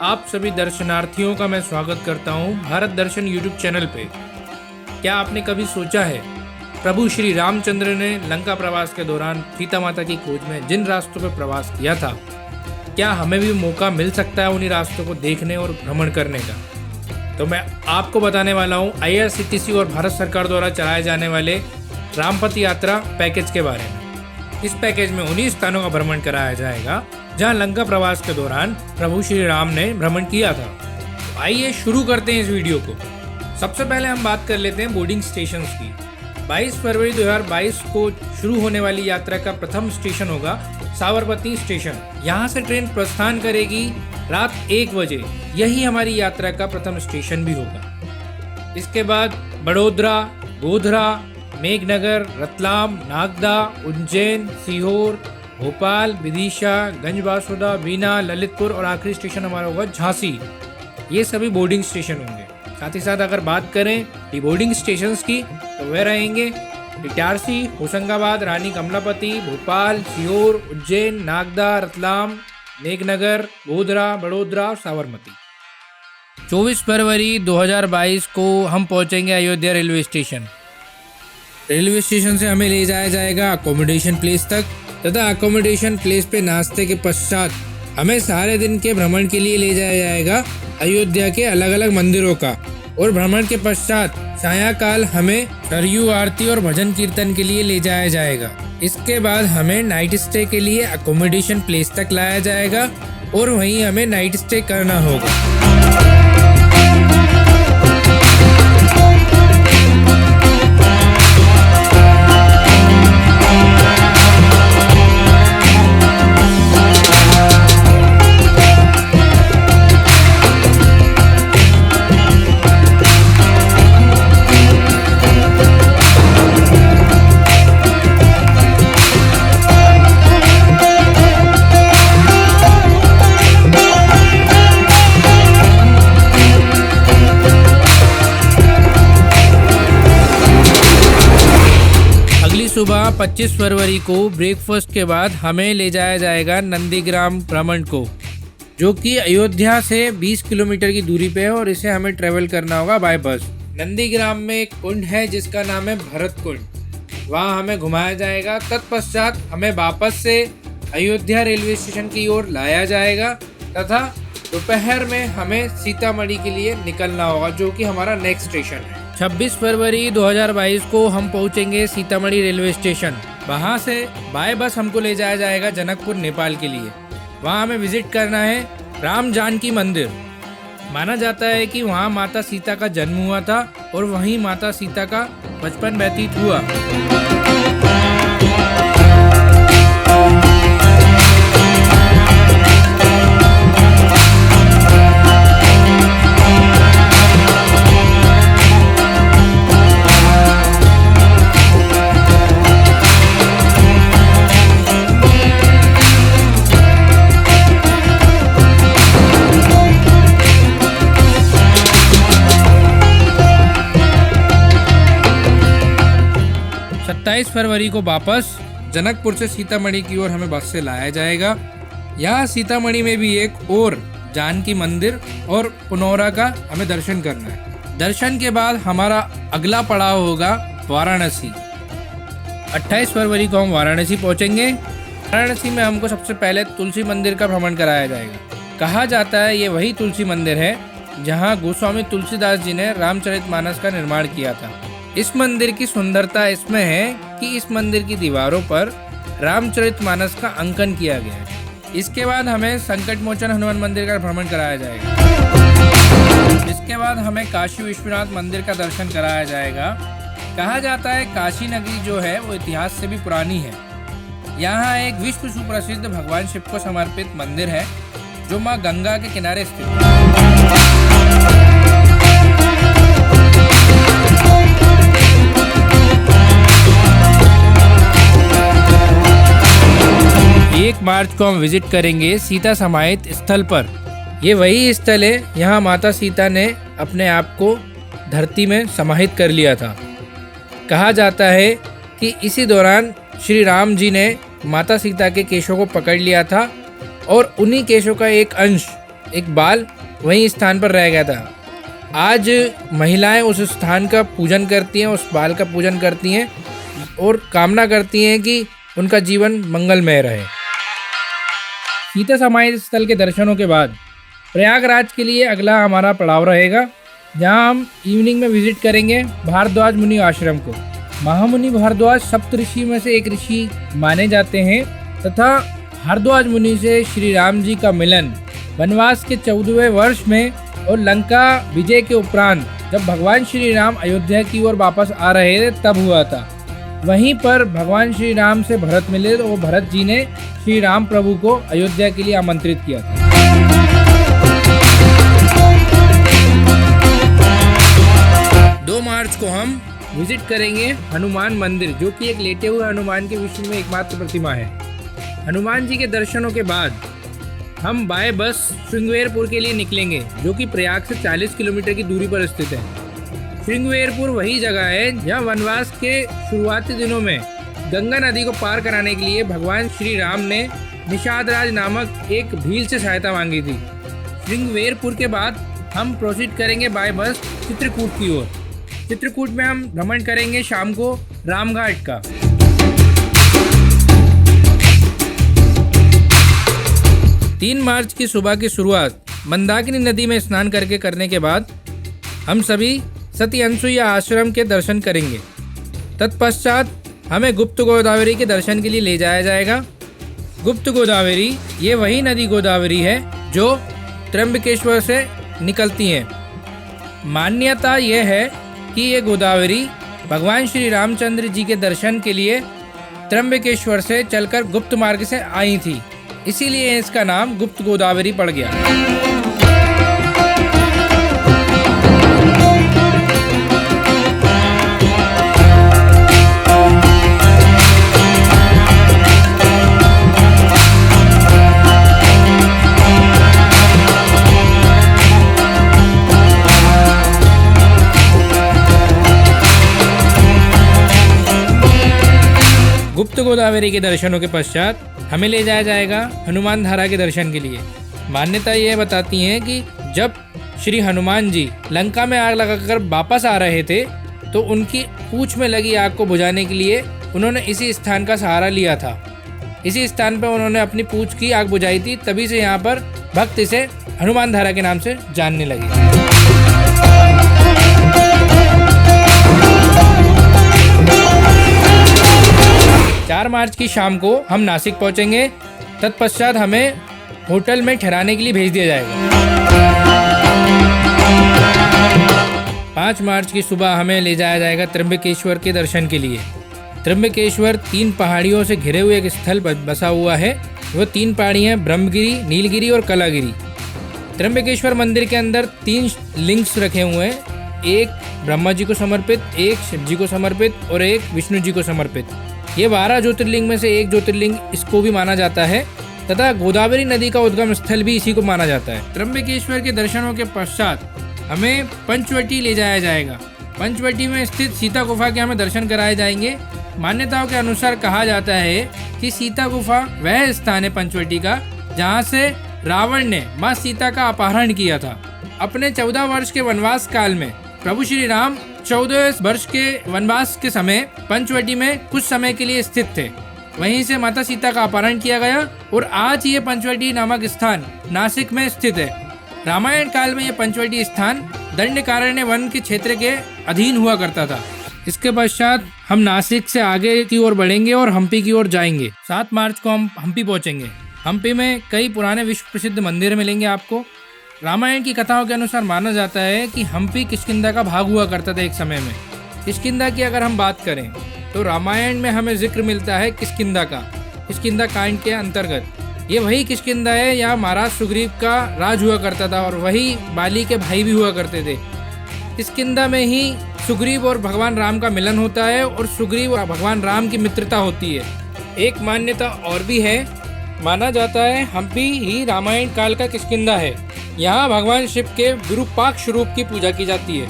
आप सभी दर्शनार्थियों का मैं स्वागत करता हूं भारत दर्शन यूट्यूब चैनल पे। क्या आपने कभी सोचा है प्रभु श्री रामचंद्र ने लंका प्रवास के दौरान सीता माता की खोज में जिन रास्तों पर प्रवास किया था, क्या हमें भी मौका मिल सकता है उन्हीं रास्तों को देखने और भ्रमण करने का? तो मैं आपको बताने वाला हूँ IRCTC और भारत सरकार द्वारा चलाए जाने वाले रामपथ यात्रा पैकेज के बारे में। इस पैकेज में उन्हीं स्थानों का भ्रमण कराया जाएगा जहां लंका प्रवास के दौरान प्रभु श्री राम ने भ्रमण किया था। तो आइए शुरू करते हैं इस वीडियो को। सबसे पहले हम बात कर लेते हैं बोर्डिंग स्टेशन की। 22 फरवरी 2022 को शुरू होने वाली यात्रा का प्रथम स्टेशन होगा साबरमती स्टेशन। यहाँ से ट्रेन प्रस्थान करेगी रात 1 बजे। यही हमारी यात्रा का प्रथम स्टेशन भी होगा। इसके बाद बड़ोदरा, गोधरा, मेघनगर, रतलाम, नागदा, उज्जैन, सीहोर, भोपाल, विदिशा, गंजबासौदा, बीना, ललितपुर और आखिरी स्टेशन हमारा होगा झांसी। ये सभी बोर्डिंग स्टेशन होंगे। साथ ही साथ अगर बात करें डी बोर्डिंग स्टेशन की तो वे रहेंगे इटारसी, होशंगाबाद, रानी कमलापति, भोपाल, सीहोर, उज्जैन, नागदा, रतलाम, मेघनगर, गोधरा, बड़ोदरा और साबरमती। 24 फरवरी 2022 को हम पहुंचेंगे Ayodhya railway station. Railway station से हमें ले जाया जाएगा अकोमोडेशन प्लेस तक तथा अकोमोडेशन प्लेस पे नाश्ते के पश्चात हमें सारे दिन के भ्रमण के लिए ले जाया जाएगा अयोध्या के अलग अलग मंदिरों का। और भ्रमण के पश्चात सायंकाल हमें सरयू आरती और भजन कीर्तन के लिए ले जाया जाएगा। इसके बाद हमें नाइट स्टे के लिए अकोमोडेशन प्लेस तक लाया जाएगा और वहीं हमें नाइट स्टे करना होगा। 25 फरवरी को ब्रेकफास्ट के बाद हमें ले जाया जाएगा नंदीग्राम भ्रमण को, जो कि अयोध्या से 20 किलोमीटर की दूरी पे है और इसे हमें ट्रेवल करना होगा बाय बस। नंदीग्राम में एक कुंड है जिसका नाम है भरत कुंड, वहाँ हमें घुमाया जाएगा। तत्पश्चात हमें वापस से अयोध्या रेलवे स्टेशन की ओर लाया जाएगा तथा दोपहर में हमें सीतामढ़ी के लिए निकलना होगा, जो कि हमारा नेक्स्ट स्टेशन है। 26 फरवरी 2022 को हम पहुंचेंगे सीतामढ़ी रेलवे स्टेशन। वहां से बाय बस हमको ले जाया जाएगा जनकपुर नेपाल के लिए। वहां हमें विजिट करना है राम जानकी मंदिर। माना जाता है कि वहां माता सीता का जन्म हुआ था और वहीं माता सीता का बचपन व्यतीत हुआ। 27 फरवरी को वापस जनकपुर से सीतामढ़ी की ओर हमें बस से लाया जाएगा। यहाँ सीतामढ़ी में भी एक और जानकी मंदिर और पुनौरा का हमें दर्शन करना है। दर्शन के बाद हमारा अगला पड़ाव होगा वाराणसी। 28 फरवरी को हम वाराणसी पहुँचेंगे। वाराणसी में हमको सबसे पहले तुलसी मंदिर का भ्रमण कराया जाएगा। कहा जाता है ये वही तुलसी मंदिर है जहाँ गोस्वामी तुलसीदास जी ने रामचरितमानस का निर्माण किया था। इस मंदिर की सुंदरता इसमें है कि इस मंदिर की दीवारों पर रामचरितमानस का अंकन किया गया है। इसके बाद हमें संकट मोचन हनुमान मंदिर का भ्रमण कराया जाएगा। इसके बाद हमें काशी विश्वनाथ मंदिर का दर्शन कराया जाएगा। कहा जाता है काशी नगरी जो है वो इतिहास से भी पुरानी है। यहाँ एक विश्व सुप्रसिद्ध भगवान शिव को समर्पित मंदिर है जो माँ गंगा के किनारे स्थित है। मार्च को हम विजिट करेंगे सीता समाहित स्थल पर। ये वही स्थल है यहाँ माता सीता ने अपने आप को धरती में समाहित कर लिया था। कहा जाता है कि इसी दौरान श्री राम जी ने माता सीता के केशों को पकड़ लिया था और उन्हीं केशों का एक अंश एक बाल वहीं स्थान पर रह गया था। आज महिलाएं उस स्थान का पूजन करती हैं, उस बाल का पूजन करती हैं और कामना करती हैं कि उनका जीवन मंगलमय रहे। सीता समाधि स्थल के दर्शनों के बाद प्रयागराज के लिए अगला हमारा पड़ाव रहेगा, जहां हम इवनिंग में विजिट करेंगे भारद्वाज मुनि आश्रम को। महामुनि भारद्वाज सप्तऋषि में से एक ऋषि माने जाते हैं तथा भारद्वाज मुनि से श्री राम जी का मिलन वनवास के 14वें वर्ष में और लंका विजय के उपरांत जब भगवान श्री राम अयोध्या की ओर वापस आ रहे थे तब हुआ था। वहीं पर भगवान श्री राम से भरत मिले तो भरत जी ने श्री राम प्रभु को अयोध्या के लिए आमंत्रित किया था। 2 मार्च को हम विजिट करेंगे हनुमान मंदिर, जो कि एक लेटे हुए हनुमान के विश्व में एकमात्र प्रतिमा है। हनुमान जी के दर्शनों के बाद हम बाय बस श्रृंगवेरपुर के लिए निकलेंगे, जो कि प्रयाग से 40 किलोमीटर की दूरी पर स्थित है। श्रृंगवेरपुर वही जगह है जहां वनवास के शुरुआती दिनों में गंगा नदी को पार कराने के लिए भगवान श्री राम ने निषादराज नामक एक भील से सहायता मांगी थी। श्रृंगवेरपुर के बाद हम प्रोसीड करेंगे बाय बस चित्रकूट की ओर। चित्रकूट में हम भ्रमण करेंगे शाम को रामघाट का। 3 मार्च की सुबह की शुरुआत मंदाकिनी नदी में स्नान करने के बाद हम सभी सती अनसुईया आश्रम के दर्शन करेंगे। तत्पश्चात हमें गुप्त गोदावरी के दर्शन के लिए ले जाया जाएगा। गुप्त गोदावरी ये वही नदी गोदावरी है जो त्र्यंबकेश्वर से निकलती है। मान्यता यह है कि ये गोदावरी भगवान श्री रामचंद्र जी के दर्शन के लिए त्र्यंबकेश्वर से चलकर गुप्त मार्ग से आई थी, इसीलिए इसका नाम गुप्त गोदावरी पड़ गया। गुप्त गोदावरी के दर्शनों के पश्चात हमें ले जाया जाएगा हनुमान धारा के दर्शन के लिए। मान्यता यह बताती है कि जब श्री हनुमान जी लंका में आग लगाकर वापस आ रहे थे तो उनकी पूंछ में लगी आग को बुझाने के लिए उन्होंने इसी स्थान का सहारा लिया था। इसी स्थान पर उन्होंने अपनी पूंछ की आग बुझाई थी, तभी से यहाँ पर भक्त इसे हनुमान धारा के नाम से जानने लगे। 4 मार्च की शाम को हम नासिक पहुंचेंगे। तत्पश्चात हमें होटल में ठहराने के लिए भेज दिया जाएगा। 5 मार्च की सुबह हमें ले जाया जाएगा त्र्यंबकेश्वर के दर्शन के लिए। त्र्यंबकेश्वर 3 पहाड़ियों से घिरे हुए एक स्थल बसा हुआ है। वो 3 पहाड़ियाँ ब्रह्मगिरी, नीलगिरी और कलागिरी। त्र्यंबकेश्वर मंदिर के अंदर 3 लिंग्स रखे हुए हैं, एक ब्रह्मा जी को समर्पित, एक शिव जी को समर्पित और एक विष्णु जी को समर्पित। ये 12 ज्योतिर्लिंग में से एक ज्योतिर्लिंग इसको भी माना जाता है तथा गोदावरी नदी का उद्गम स्थल भी इसी को माना जाता है। त्र्यंबकेश्वर के दर्शनों के पश्चात हमें पंचवटी ले जाया जाएगा। पंचवटी में स्थित सीता गुफा के हमें दर्शन कराए जाएंगे। मान्यताओं के अनुसार कहा जाता है कि सीता गुफा वह स्थान है पंचवटी का जहाँ से रावण ने माँ सीता का अपहरण किया था। अपने 14 वर्ष के वनवास काल में प्रभु श्री राम 14 वर्ष के वनवास के समय पंचवटी में कुछ समय के लिए स्थित थे। वहीं से माता सीता का अपहरण किया गया और आज ये पंचवटी नामक स्थान नासिक में स्थित है। रामायण काल में ये पंचवटी स्थान दंडकारण्य वन के क्षेत्र के अधीन हुआ करता था। इसके पश्चात हम नासिक से आगे की ओर बढ़ेंगे और हम्पी की ओर जाएंगे। 7 मार्च को हम हम्पी पहुंचेंगे। हम्पी में कई पुराने विश्व प्रसिद्ध मंदिर मिलेंगे आपको। रामायण की कथाओं के अनुसार माना जाता है कि हम्पी किष्किंधा का भाग हुआ करता था एक समय में। किष्किंधा की अगर हम बात करें तो रामायण में हमें जिक्र मिलता है किष्किंधा का, किष्किंधा कांड के अंतर्गत। ये वही किष्किंधा है यहाँ महाराज सुग्रीव का राज हुआ करता था और वही बाली के भाई भी हुआ करते थे। किष्किंधा में ही सुग्रीव और भगवान राम का मिलन होता है और सुग्रीव और भगवान राम की मित्रता होती है। एक मान्यता और भी है, माना जाता है हम्पी ही रामायण काल का किष्किंधा है। यहाँ भगवान शिव के विरूपाक्ष रूप की पूजा की जाती है।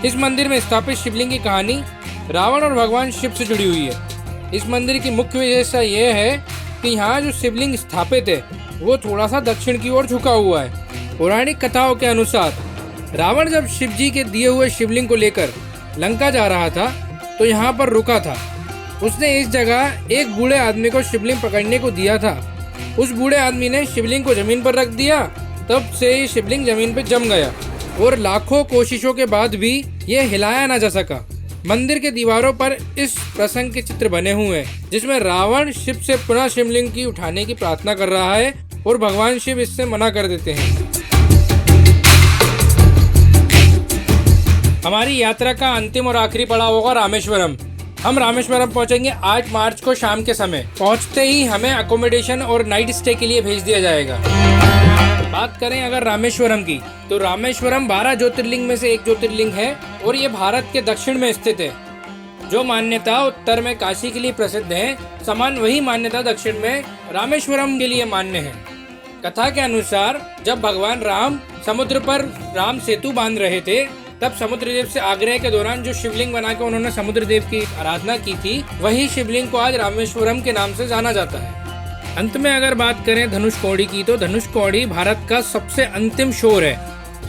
इस मंदिर में स्थापित शिवलिंग की कहानी रावण और भगवान शिव से जुड़ी हुई है। इस मंदिर की मुख्य विशेषता यह है कि यहाँ जो शिवलिंग स्थापित है वो थोड़ा सा दक्षिण की ओर झुका हुआ है। पौराणिक कथाओं के अनुसार रावण जब शिव जी के दिए हुए शिवलिंग को लेकर लंका जा रहा था तो यहाँ पर रुका था। उसने इस जगह एक बूढ़े आदमी को शिवलिंग पकड़ने को दिया था। उस बूढ़े आदमी ने शिवलिंग को जमीन पर रख दिया। तब से ये शिवलिंग जमीन पर जम गया और लाखों कोशिशों के बाद भी ये हिलाया ना जा सका। मंदिर के दीवारों पर इस प्रसंग के चित्र बने हुए हैं जिसमें रावण शिव से पुनः शिवलिंग की उठाने की प्रार्थना कर रहा है और भगवान शिव इससे मना कर देते हैं। हमारी यात्रा का अंतिम और आखिरी पड़ाव होगा रामेश्वरम। हम रामेश्वरम पहुंचेंगे 8 मार्च को शाम के समय। पहुंचते ही हमें अकोमोडेशन और नाइट स्टे के लिए भेज दिया जाएगा। बात करें अगर रामेश्वरम की, तो रामेश्वरम 12 ज्योतिर्लिंग में से एक ज्योतिर्लिंग है और ये भारत के दक्षिण में स्थित है। जो मान्यता उत्तर में काशी के लिए प्रसिद्ध है, समान वही मान्यता दक्षिण में रामेश्वरम के लिए मान्य है। कथा के अनुसार जब भगवान राम समुद्र पर राम सेतु बांध रहे थे, तब समुद्रदेव से आग्रह के दौरान जो शिवलिंग बना के उन्होंने समुद्रदेव की आराधना की थी, वही शिवलिंग को आज रामेश्वरम के नाम से जाना जाता है। अंत में अगर बात करें धनुषकोडी की, तो धनुषकोडी भारत का सबसे अंतिम शोर है,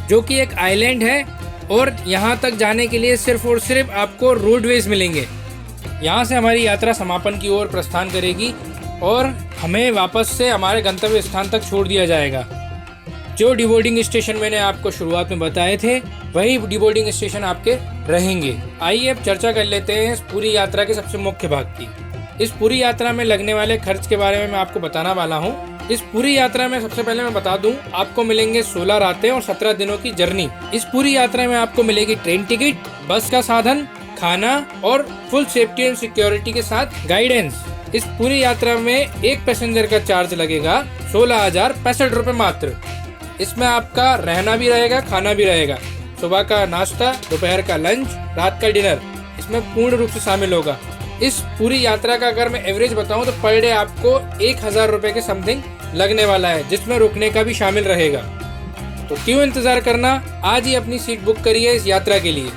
जो कि एक आइलैंड है और यहाँ तक जाने के लिए सिर्फ और सिर्फ आपको रोडवेज मिलेंगे। यहाँ से हमारी यात्रा समापन की ओर प्रस्थान करेगी और हमें वापस से हमारे गंतव्य स्थान तक छोड़ दिया जाएगा। जो डिबोर्डिंग स्टेशन मैंने आपको शुरुआत में बताए थे, वही डिबोर्डिंग स्टेशन आपके रहेंगे। आइए अब चर्चा कर लेते हैं इस पूरी यात्रा के सबसे मुख्य भाग की। इस पूरी यात्रा में लगने वाले खर्च के बारे में मैं आपको बताना वाला हूँ। इस पूरी यात्रा में सबसे पहले मैं बता दूं, आपको मिलेंगे 16 रातें और 17 दिनों की जर्नी। इस पूरी यात्रा में आपको मिलेगी ट्रेन टिकट, बस का साधन, खाना और फुल सेफ्टी एंड सिक्योरिटी के साथ गाइडेंस। इस पूरी यात्रा में एक पैसेंजर का चार्ज लगेगा 16,065 रुपए मात्र। इसमें आपका रहना भी रहेगा, खाना भी रहेगा। सुबह का नाश्ता, दोपहर का लंच, रात का डिनर इसमें पूर्ण रूप से शामिल होगा। इस पूरी यात्रा का अगर मैं एवरेज बताऊं तो पर डे आपको 1,000 रुपए के समथिंग लगने वाला है, जिसमें रुकने का भी शामिल रहेगा। तो क्यों इंतजार करना, आज ही अपनी सीट बुक करिए इस यात्रा के लिए।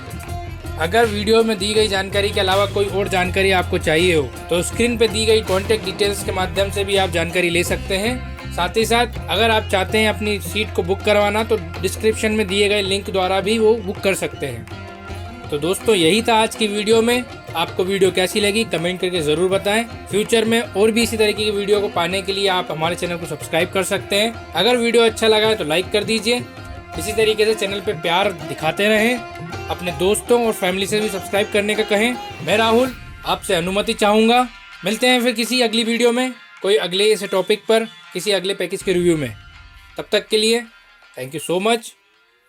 अगर वीडियो में दी गई जानकारी के अलावा कोई और जानकारी आपको चाहिए हो तो स्क्रीन पे दी गई कॉन्टैक्ट डिटेल्स के माध्यम से भी आप जानकारी ले सकते हैं। साथ ही साथ अगर आप चाहते हैं अपनी सीट को बुक करवाना तो डिस्क्रिप्शन में दिए गए लिंक द्वारा भी वो बुक कर सकते हैं। तो दोस्तों यही था आज की वीडियो में। आपको वीडियो कैसी लगी कमेंट करके ज़रूर बताएं। फ्यूचर में और भी इसी तरीके की वीडियो को पाने के लिए आप हमारे चैनल को सब्सक्राइब कर सकते हैं। अगर वीडियो अच्छा लगा है तो लाइक कर दीजिए। इसी तरीके से चैनल पे प्यार दिखाते रहें। अपने दोस्तों और फैमिली से भी सब्सक्राइब करने का कहें। मैं राहुल आपसे अनुमति चाहूँगा। मिलते हैं फिर किसी अगली वीडियो में, कोई अगले ऐसे टॉपिक पर, किसी अगले पैकेज के रिव्यू में। तब तक के लिए थैंक यू सो मच।